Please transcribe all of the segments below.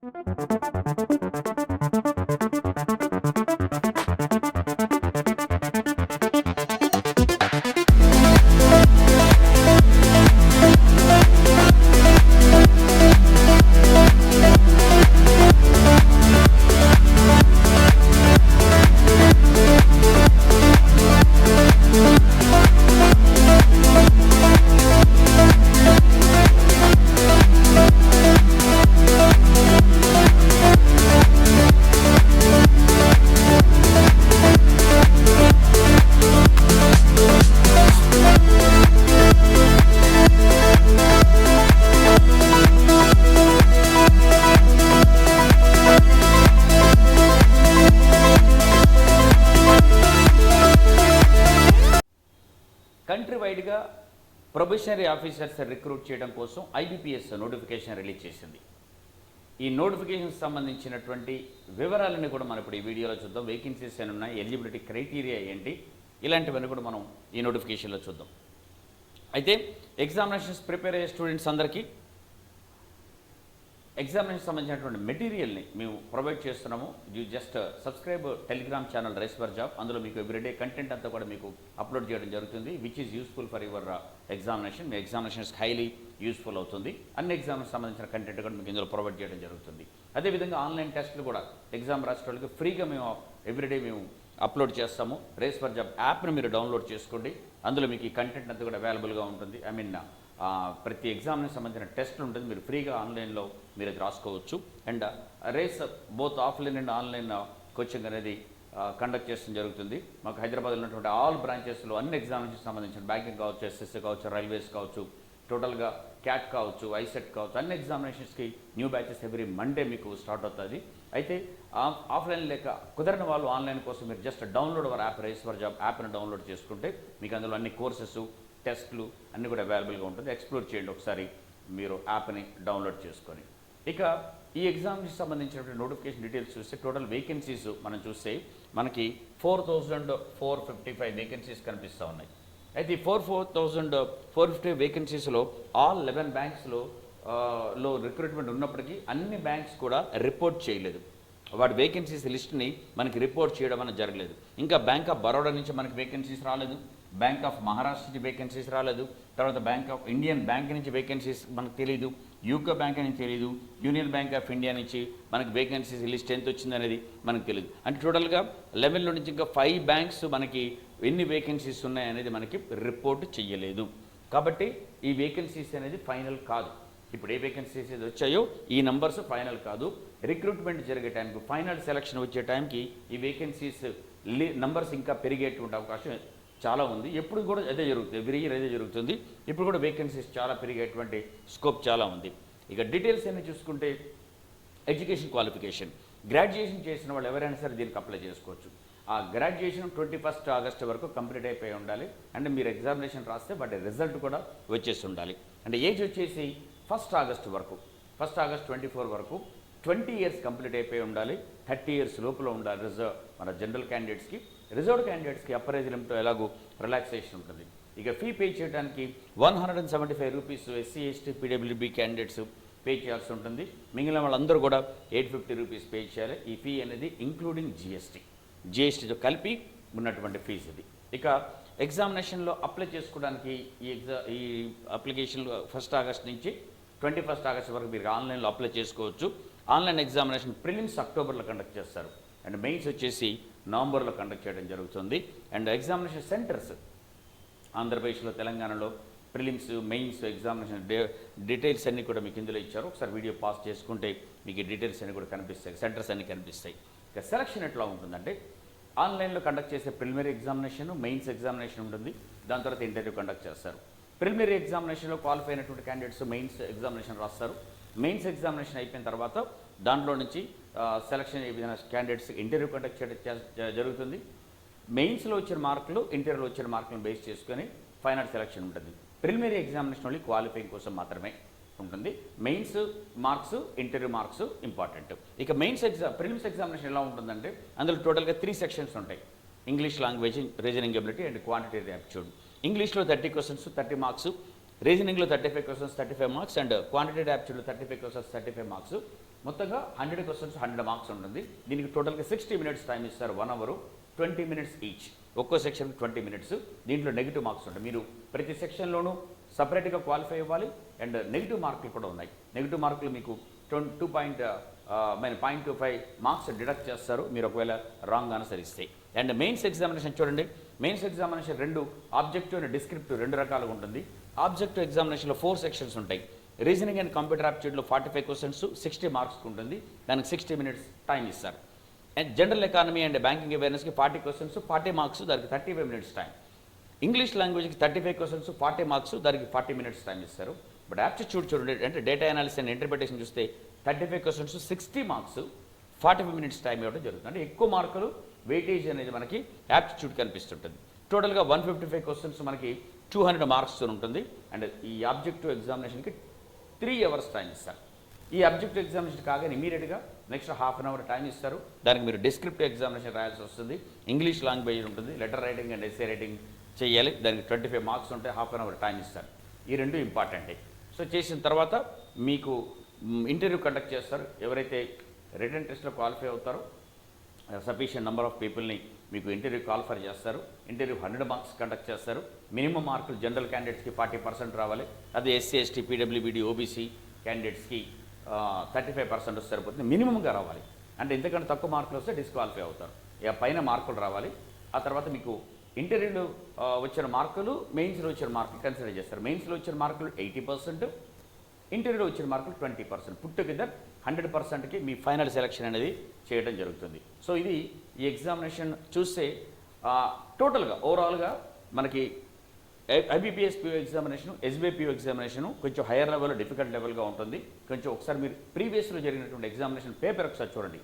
Country వైడ్గా probationary officers recruit చేయడం కోసం ఐబీపీఎస్ నోటిఫికేషన్ రిలీజ్ చేసింది. ఈ నోటిఫికేషన్కి సంబంధించినటువంటి వివరాలన్నీ కూడా మనం ఇప్పుడు ఈ వీడియోలో చూద్దాం. వేకెన్సీస్ ఏమి ఉన్నాయి, ఎలిజిబిలిటీ క్రైటీరియా ఏంటి, ఇలాంటివన్నీ కూడా మనం ఈ నోటిఫికేషన్లో చూద్దాం. అయితే ఎగ్జామినేషన్స్ ప్రిపేర్ అయ్యే స్టూడెంట్స్ అందరికీ ఎగ్జామినేషన్ సంబంధించినటువంటి మెటీరియల్ని మేము ప్రొవైడ్ చేస్తున్నాము. You just subscribe Telegram channel rice for job. అందులో మీకు ఎవ్రీడే కంటెంట్ అంతా కూడా మీకు అప్లోడ్ చేయడం జరుగుతుంది, which is useful for your examination. Me examinations highly useful అవుతుంది. అన్ని ఎగ్జామ్కి సంబంధించిన కంటెంట్ కూడా మీకు ఇందులో ప్రొవైడ్ చేయడం జరుగుతుంది. అదేవిధంగా ఆన్లైన్ టెస్టులు కూడా ఎగ్జామ్ రాసే వాళ్ళకి ఫ్రీగా మేము ఎవ్రీడే మేము అప్లోడ్ చేస్తాము. రైస్ ఫర్ జాబ్ యాప్ని మీరు డౌన్లోడ్ చేసుకోండి. అందులో మీకు ఈ కంటెంట్ అంతా కూడా అవైలబుల్గా ఉంటుంది. ప్రతి ఎగ్జామ్కి సంబంధించిన టెస్ట్లు ఉంటుంది, మీరు ఫ్రీగా ఆన్లైన్లో మీరు అది రాసుకోవచ్చు. And race both offline and online coaching అనేది కండక్ట్ చేయడం జరుగుతుంది. మాకు హైదరాబాద్లో ఉన్నటువంటి ఆల్ బ్రాంచెస్లో అన్ని ఎగ్జామినేషన్ సంబంధించిన బ్యాంకింగ్ కావచ్చు, ఎస్ఎస్సీ కావచ్చు, రైల్వేస్ కావచ్చు, టోటల్గా క్యాట్ కావచ్చు, ఐసెట్ కావచ్చు, అన్ని ఎగ్జామినేషన్స్కి న్యూ బ్యాచెస్ ఎవ్రీ మండే మీకు స్టార్ట్ అవుతుంది. అయితే ఆఫ్లైన్ లేక కుదరని వాళ్ళు ఆన్లైన్ కోసం మీరు just download hour app, rice for job యాప్ని డౌన్లోడ్ చేసుకుంటే మీకు అందులో అన్ని కోర్సెస్, టెస్ట్లు అన్నీ కూడా అవైలబుల్గా ఉంటుంది. ఎక్స్ప్లోర్ చేయండి ఒకసారి మీరు యాప్ని డౌన్లోడ్ చేసుకొని. ఇక ఈ ఎగ్జామ్కి సంబంధించినటువంటి నోటిఫికేషన్ డీటెయిల్స్ చూస్తే టోటల్ వేకెన్సీస్ మనం చూస్తే మనకి 4,455 వేకెన్సీస్ కనిపిస్తూ ఉన్నాయి. అయితే ఈ 4,450 వేకెన్సీస్లో ఆల్ 11 బ్యాంక్స్లో రిక్రూట్మెంట్ ఉన్నప్పటికీ అన్ని బ్యాంక్స్ కూడా రిపోర్ట్ చేయలేదు. వాటి వేకెన్సీస్ లిస్ట్ని మనకి రిపోర్ట్ చేయడం అనేది జరగలేదు. ఇంకా బ్యాంక్ ఆఫ్ బరోడా నుంచి మనకి వేకెన్సీస్ రాలేదు, బ్యాంక్ ఆఫ్ మహారాష్ట్ర నుంచి వేకెన్సీస్ రాలేదు, తర్వాత బ్యాంక్ ఆఫ్ ఇండియన్ బ్యాంక్ నుంచి వేకెన్సీస్ మనకు తెలియదు, యూకో బ్యాంక్ నుంచి తెలియదు, యూనియన్ బ్యాంక్ ఆఫ్ ఇండియా నుంచి మనకి వేకెన్సీస్ లిస్ట్ ఎంత వచ్చింది అనేది మనకు తెలియదు. అంటే టోటల్గా 11లో నుంచి ఇంకా 5 బ్యాంక్స్ మనకి ఎన్ని వేకెన్సీస్ ఉన్నాయనేది మనకి రిపోర్ట్ చేయలేదు. కాబట్టి ఈ వేకెన్సీస్ అనేది ఫైనల్ కాదు. ఇప్పుడు ఏ వేకెన్సీస్ వచ్చాయో ఈ నంబర్స్ ఫైనల్ కాదు. రిక్రూట్మెంట్ జరిగే టైంకి, ఫైనల్ సెలక్షన్ వచ్చే టైంకి ఈ వేకెన్సీస్ నంబర్స్ ఇంకా పెరిగేటువంటి అవకాశం చాలా ఉంది. ఎప్పుడు కూడా అదే జరుగుతుంది, ఎవ్రీ ఇయర్ అదే జరుగుతుంది. ఇప్పుడు కూడా వేకెన్సీస్ చాలా పెరిగేటువంటి స్కోప్ చాలా ఉంది. ఇక డీటెయిల్స్ అన్ని చూసుకుంటే ఎడ్యుకేషన్ క్వాలిఫికేషన్, గ్రాడ్యుయేషన్ చేసిన వాళ్ళు ఎవరైనా సరే దీనికి అప్లై చేసుకోవచ్చు. ఆ గ్రాడ్యుయేషన్ 21 ఆగస్టు వరకు కంప్లీట్ అయిపోయి ఉండాలి. అంటే మీరు ఎగ్జామినేషన్ రాస్తే వాటి రిజల్ట్ కూడా వచ్చేసి ఉండాలి. అంటే ఏజ్ వచ్చేసి 1 ఆగస్టు వరకు, 1 ఆగస్ట్ 24 వరకు 20 ఇయర్స్ కంప్లీట్ అయిపోయి ఉండాలి. 30 ఇయర్స్ లోపల ఉండాలి మన జనరల్ క్యాండిడేట్స్కి. రిజర్వ్డ్ క్యాండిడేట్స్కి అప్పర్ ఏజ్ లిమిట్ ఎలాగో రిలాక్సేషన్ ఉంటుంది. ఇక ఫీ పే చేయడానికి 175 rupees SC, ST, PWB candidates pay చేయాల్సి ఉంటుంది. మిగిలిన వాళ్ళందరూ కూడా 850 రూపీస్ పే చేయాలి. ఈ ఫీ అనేది ఇంక్లూడింగ్ జిఎస్టీతో కలిపి ఉన్నటువంటి ఫీజు ఇది. ఇక ఎగ్జామినేషన్లో అప్లై చేసుకోవడానికి ఈ అప్లికేషన్లో 1 ఆగస్ట్ నుంచి 21 ఆగస్ట్ వరకు మీరు ఆన్లైన్లో అప్లై చేసుకోవచ్చు. ఆన్లైన్ ఎగ్జామినేషన్ ప్రిలిమ్స్ అక్టోబర్లో కండక్ట్ చేస్తారు అండ్ మెయిన్స్ వచ్చేసి నవంబర్లో కండక్ట్ చేయడం జరుగుతుంది. అండ్ ఎగ్జామినేషన్ సెంటర్స్ ఆంధ్రప్రదేశ్లో, తెలంగాణలో ప్రిలిమ్స్, మెయిన్స్ ఎగ్జామినేషన్ డీటెయిల్స్ అన్నీ కూడా మీకు ఇందులో ఇచ్చారు. ఒకసారి వీడియో పాస్ చేసుకుంటే మీకు ఈ డీటెయిల్స్ అన్నీ కూడా కనిపిస్తాయి, సెంటర్స్ అన్నీ కనిపిస్తాయి. ఇక సెలక్షన్ ఎట్లా ఉంటుందంటే ఆన్లైన్లో కండక్ట్ చేసే ప్రిలిమినరీ ఎగ్జామినేషన్, మెయిన్స్ ఎగ్జామినేషన్ ఉంటుంది. దాని తర్వాత ఇంటర్వ్యూ కండక్ట్ చేస్తారు. ప్రిలిమినరీ ఎగ్జామినేషన్లో క్వాలిఫై అయినటువంటి క్యాండిడేట్స్ మెయిన్స్ ఎగ్జామినేషన్ రాస్తారు. మెయిన్స్ ఎగ్జామినేషన్ అయిపోయిన తర్వాత దాంట్లో నుంచి సెలక్షన్ ఏ విధంగా క్యాండిడేట్స్ ఇంటర్వ్యూ కండక్ట్ చేయడం జరుగుతుంది. మెయిన్స్లో వచ్చిన మార్కులు, ఇంటర్వ్యూలో వచ్చిన మార్కులను బేస్ చేసుకొని ఫైనల్ సెలక్షన్ ఉంటుంది. ప్రిలిమినరీ ఎగ్జామినేషన్ ఓన్లీ క్వాలిఫైయింగ్ కోసం మాత్రమే ఉంటుంది. Mains marks, interview marks important. ఇక ప్రిలిమ్స్ ఎగ్జామినేషన్ ఎలా ఉంటుందంటే అందులో టోటల్గా 3 సెక్షన్స్ ఉంటాయి. English language, reasoning ability and quantitative aptitude. ఇంగ్లీష్లో 30 క్వశ్చన్స్ 30 మార్క్స్, రీజనింగ్లో 35 క్వశ్చన్స్ 35 మార్క్స్ అండ్ క్వాంటిటేటివ్ యాప్టిట్యూడ్లో 35 క్వశ్చన్స్ 35 మార్క్స్. మొత్తంగా 100 క్వశ్చన్స్ 100 మార్క్స్ ఉంటుంది. దీనికి టోటల్గా 60 మినిట్స్ టైం ఇస్తారు, 1 అవర్ 20 మినిట్స్ ఈచ్. ఒక్కో సెక్షన్కి 20 మినిట్స్. దీంట్లో నెగిటివ్ మార్క్స్ ఉంటాయి. మీరు ప్రతి సెక్షన్లోనూ సపరేట్గా క్వాలిఫై అవ్వాలి. అండ్ నెగిటివ్ మార్కులు కూడా ఉన్నాయి. నెగిటివ్ మార్కులు మీకు 0.25 మార్క్స్ డిడక్ట్ చేస్తారు మీరు ఒకవేళ రాంగ్ ఆన్సర్ ఇస్తే. అండ్ మెయిన్స్ ఎగ్జామినేషన్ చూడండి. Mains examination 2 objective and descriptive 2 రకాలుగా ఉంటుంది. ఆబ్జెక్టివ్ ఎగ్జామినేషన్లో 4 సెక్షన్స్ ఉంటాయి. రీజనింగ్ అండ్ కంప్యూటర్ ఆప్టిట్యూడ్లో 45 క్వశ్చన్స్ 60 మార్క్స్ ఉంటుంది. దానికి 60 మినిట్స్ టైం ఇస్తారు. And general economy and banking అవేర్నెస్కి 40 క్వశ్చన్స్ 40 మార్క్స్, దానికి 35 మినిట్స్ టైం. ఇంగ్లీష్ లాంగ్వేజ్కి 35 క్వశ్చన్స్ 40 మార్క్స్, దానికి 40 మినిట్స్ టైం ఇస్తారు. బట్ యాప్టిట్యూడ్ చూడండి, అంటే డేటా అనాలిసిస్ అండ్ ఇంటర్ప్రిటేషన్ చూస్తే 35 క్వశ్చన్స్ 60 మార్క్స్ 45 మినిట్స్ టైం ఇవ్వడం జరుగుతుంది. అంటే ఎక్కువ మార్కులు వెయిటేజ్ అనేది మనకి యాప్టిట్యూడ్ కనిపిస్తుంటుంది. టోటల్గా 155 క్వశ్చన్స్ మనకి 200 మార్క్స్ ఉంటుంది. అండ్ ఈ ఆబ్జెక్టివ్ ఎగ్జామినేషన్కి 3 అవర్స్ టైం ఇస్తారు. ఈ ఆబ్జెక్టివ్ ఎగ్జామినేషన్ కాగానే ఇమీడియట్గా next half an hour time ఇస్తారు. దానికి మీరు డిస్క్రిప్టివ్ ఎగ్జామినేషన్ రాయాల్సి వస్తుంది. ఇంగ్లీష్ లాంగ్వేజ్ ఉంటుంది, letter writing and essay writing చేయాలి. దానికి 25 మార్క్స్ ఉంటాయి, హాఫ్ అన్ అవర్ టైం ఇస్తారు. ఈ 2 ఇంపార్టెంటే. సో చేసిన తర్వాత మీకు ఇంటర్వ్యూ కండక్ట్ చేస్తారు. ఎవరైతే రిటన్ టెస్ట్లో క్వాలిఫై అవుతారో సఫిషియెంట్ నెంబర్ ఆఫ్ పీపుల్ని మీకు ఇంటర్వ్యూ క్వాలిఫై చేస్తారు. ఇంటర్వ్యూ 100 మార్క్స్ కండక్ట్ చేస్తారు. మినిమం మార్కులు జనరల్ క్యాండిడేట్స్కి 40% రావాలి. అదే ఎస్సీ ఎస్టీ పీడబ్ల్యూబీడీ ఓబీసీ క్యాండిడేట్స్కి 35% వస్తే సరిపోతుంది. మినిమంగా రావాలి. అంటే ఇంతకంటే తక్కువ మార్కులు వస్తే డిస్క్వాలిఫై అవుతారు. ఇక పైన మార్కులు రావాలి. ఆ తర్వాత మీకు ఇంటర్వ్యూలో వచ్చిన మార్కులు, మెయిన్స్లో వచ్చిన మార్కులు కన్సిడర్ చేస్తారు. మెయిన్స్లో వచ్చిన మార్కులు 80%, ఇంటర్వ్యూలో వచ్చిన మార్కులు 20%. పుట్ టుగెదర్ 100%కి మీ ఫైనల్ సెలక్షన్ అనేది చేయడం జరుగుతుంది. సో ఇది ఈ ఎగ్జామినేషన్ చూస్తే టోటల్గా ఓవరాల్గా మనకి IBPS PO examination, SBI PO examination కొంచెం హైయర్ లెవెల్లో డిఫికల్ట్ లెవెల్గా ఉంటుంది. కొంచెం ఒకసారి మీరు ప్రీవియస్లో జరిగినటువంటి ఎగ్జామినేషన్ పేపర్ ఒకసారి చూడండి.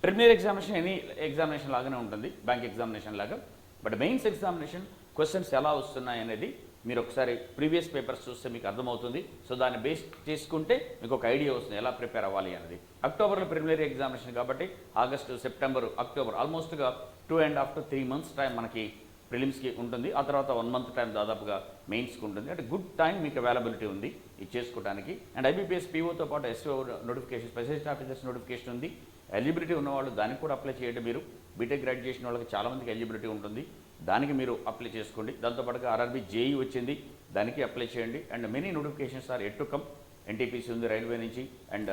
ప్రిలిమినరీ ఎగ్జామినేషన్ ఎనీ ఎగ్జామినేషన్ లాగానే ఉంటుంది, బ్యాంక్ ఎగ్జామినేషన్ లాగా. బట్ మెయిన్స్ ఎగ్జామినేషన్ క్వశ్చన్స్ ఎలా వస్తున్నాయి అనేది మీరు ఒకసారి ప్రీవియస్ పేపర్స్ చూస్తే మీకు అర్థమవుతుంది. సో దాన్ని బేస్ చేసుకుంటే మీకు ఒక ఐడియా వస్తుంది ఎలా ప్రిపేర్ అవ్వాలి అనేది. అక్టోబర్లో ప్రిలిమినరీ ఎగ్జామినేషన్ కాబట్టి ఆగస్టు, సెప్టెంబర్, అక్టోబర్ ఆల్మోస్ట్గా 2.5 to 3 months టైం మనకి ప్రిలిమ్స్కి ఉంటుంది. ఆ తర్వాత 1 month టైం దాదాపుగా మెయిన్స్కి ఉంటుంది. అంటే గుడ్ టైం మీకు అవైలబిలిటీ ఉంది ఇది చేసుకోవడానికి. అండ్ ఐబీపీఎస్ పీఓతో పాటు SO notification, specialist officers notification ఉంది. ఎలిజిబిలిటీ ఉన్నవాళ్ళు దానికి కూడా అప్లై చేయండి. మీరు బీటెక్ గ్రాడ్యుయేషన్ వాళ్ళకి చాలామందికి ఎలిజిబిలిటీ ఉంటుంది, దానికి మీరు అప్లై చేసుకోండి. దాంతోపాటుగా ఆర్ఆర్బీ జేఈ వచ్చింది, దానికి అప్లై చేయండి. And many notifications are yet to come. NTPC ఉంది రైల్వే నుంచి, అండ్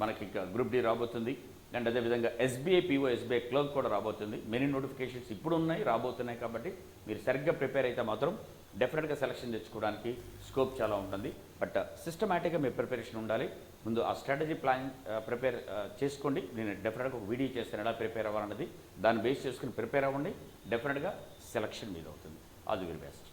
మనకి ఇంకా గ్రూప్ డి రాబోతుంది. అండ్ అదేవిధంగా ఎస్బీఐ పీఓ, ఎస్బీఐ క్లర్క్ కూడా రాబోతుంది. మెనీ నోటిఫికేషన్స్ ఇప్పుడు ఉన్నాయి, రాబోతున్నాయి. కాబట్టి మీరు సరిగ్గా ప్రిపేర్ అయితే మాత్రం డెఫినెట్గా సెలక్షన్ తెచ్చుకోవడానికి స్కోప్ చాలా ఉంటుంది. బట్ సిస్టమేటిక్గా మీ ప్రిపరేషన్ ఉండాలి. ముందు ఆ స్ట్రాటజీ ప్లాన్ ప్రిపేర్ చేసుకోండి. నేను డెఫినెట్గా ఒక వీడియో చేస్తాను ఎలా ప్రిపేర్ అవ్వాలన్నది. దాన్ని బేస్ చేసుకుని ప్రిపేర్ అవ్వండి. డెఫినెట్గా సెలక్షన్ మీద అవుతుంది. All the very best.